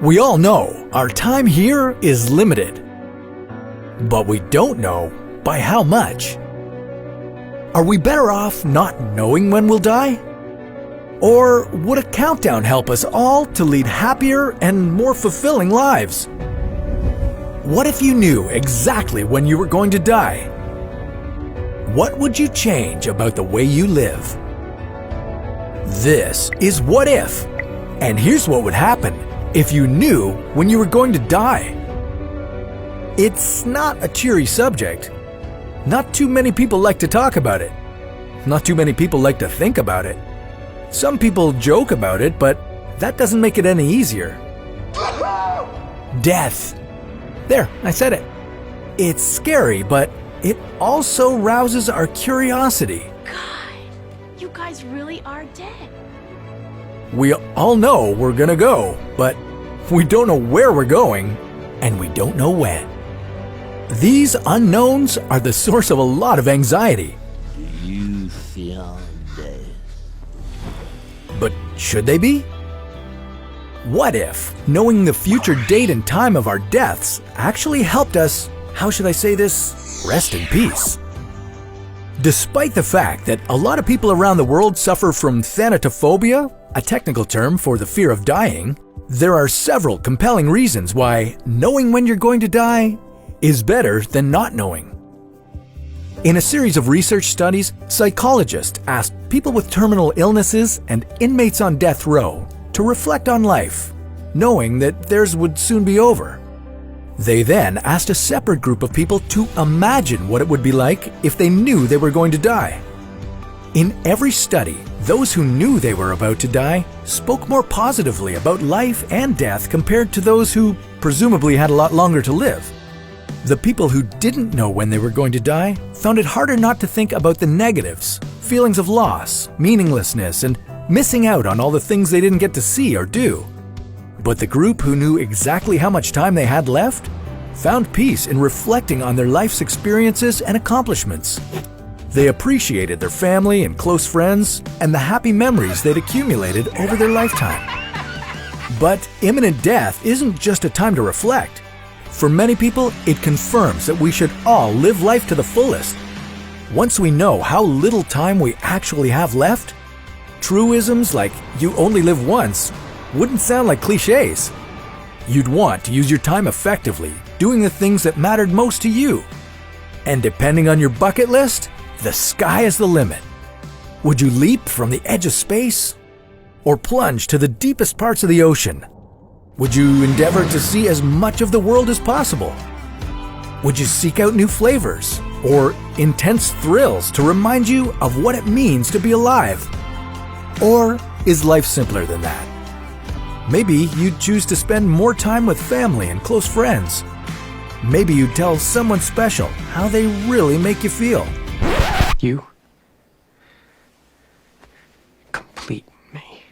We all know our time here is limited, but we don't know by how much. Are we better off not knowing when we'll die? Or would a countdown help us all to lead happier and more fulfilling lives? What if you knew exactly when you were going to die? What would you change about the way you live? This is What If, and here's what would happen if you knew when you were going to die. It's not a cheery subject. Not too many people like to talk about it. Not too many people like to think about it. Some people joke about it, but that doesn't make it any easier. Death. There, I said it. It's scary, but it also rouses our curiosity. God, you guys really are dead. We all know we're gonna go, but we don't know where we're going, and we don't know when. These unknowns are the source of a lot of anxiety. Do you feel dead? But should they be? What if knowing the future date and time of our deaths actually helped us, how should I say this, rest in peace? Despite the fact that a lot of people around the world suffer from thanatophobia, a technical term for the fear of dying, there are several compelling reasons why knowing when you're going to die is better than not knowing. In a series of research studies, psychologists asked people with terminal illnesses and inmates on death row to reflect on life, knowing that theirs would soon be over. They then asked a separate group of people to imagine what it would be like if they knew they were going to die. In every study, those who knew they were about to die spoke more positively about life and death compared to those who presumably had a lot longer to live. The people who didn't know when they were going to die found it harder not to think about the negatives, feelings of loss, meaninglessness, and missing out on all the things they didn't get to see or do. But the group who knew exactly how much time they had left found peace in reflecting on their life's experiences and accomplishments. They appreciated their family and close friends and the happy memories they'd accumulated over their lifetime. But imminent death isn't just a time to reflect. For many people, it confirms that we should all live life to the fullest. Once we know how little time we actually have left, truisms like "you only live once" wouldn't sound like cliches. You'd want to use your time effectively, doing the things that mattered most to you. And depending on your bucket list, the sky is the limit. Would you leap from the edge of space? Or plunge to the deepest parts of the ocean? Would you endeavor to see as much of the world as possible? Would you seek out new flavors or intense thrills to remind you of what it means to be alive? Or is life simpler than that? Maybe you'd choose to spend more time with family and close friends. Maybe you'd tell someone special how they really make you feel. You complete me.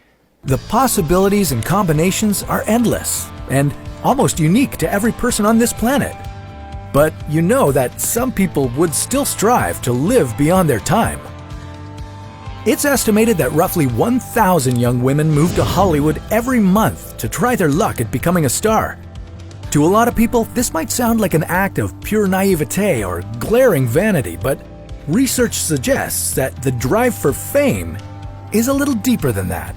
The possibilities and combinations are endless and almost unique to every person on this planet. But you know that some people would still strive to live beyond their time. It's estimated that roughly 1,000 young women move to Hollywood every month to try their luck at becoming a star. To a lot of people, this might sound like an act of pure naivete or glaring vanity, but research suggests that the drive for fame is a little deeper than that.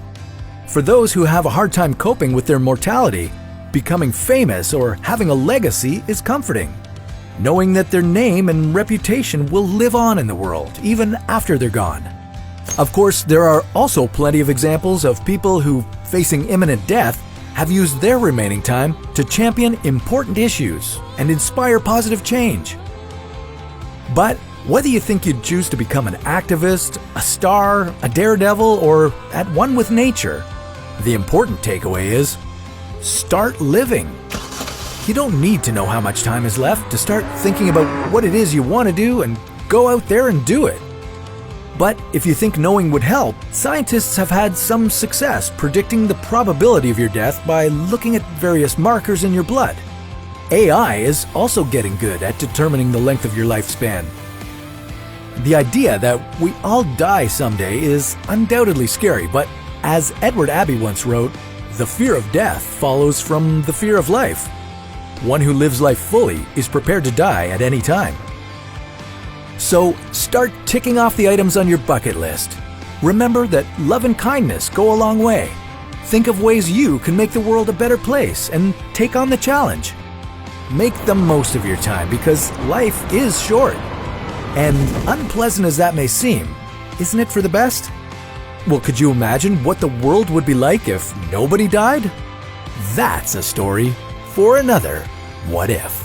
For those who have a hard time coping with their mortality, becoming famous or having a legacy is comforting, knowing that their name and reputation will live on in the world even after they're gone. Of course, there are also plenty of examples of people who, facing imminent death, have used their remaining time to champion important issues and inspire positive change. But whether you think you'd choose to become an activist, a star, a daredevil, or at one with nature, the important takeaway is, start living. You don't need to know how much time is left to start thinking about what it is you want to do and go out there and do it. But if you think knowing would help, scientists have had some success predicting the probability of your death by looking at various markers in your blood. AI is also getting good at determining the length of your lifespan. The idea that we all die someday is undoubtedly scary, but as Edward Abbey once wrote, The fear of death follows from the fear of life. One who lives life fully is prepared to die at any time. So start ticking off the items on your bucket list. Remember that love and kindness go a long way. Think of ways you can make the world a better place and take on the challenge. Make the most of your time because life is short. And unpleasant as that may seem, isn't it for the best? Well, could you imagine what the world would be like if nobody died? That's a story for another What If.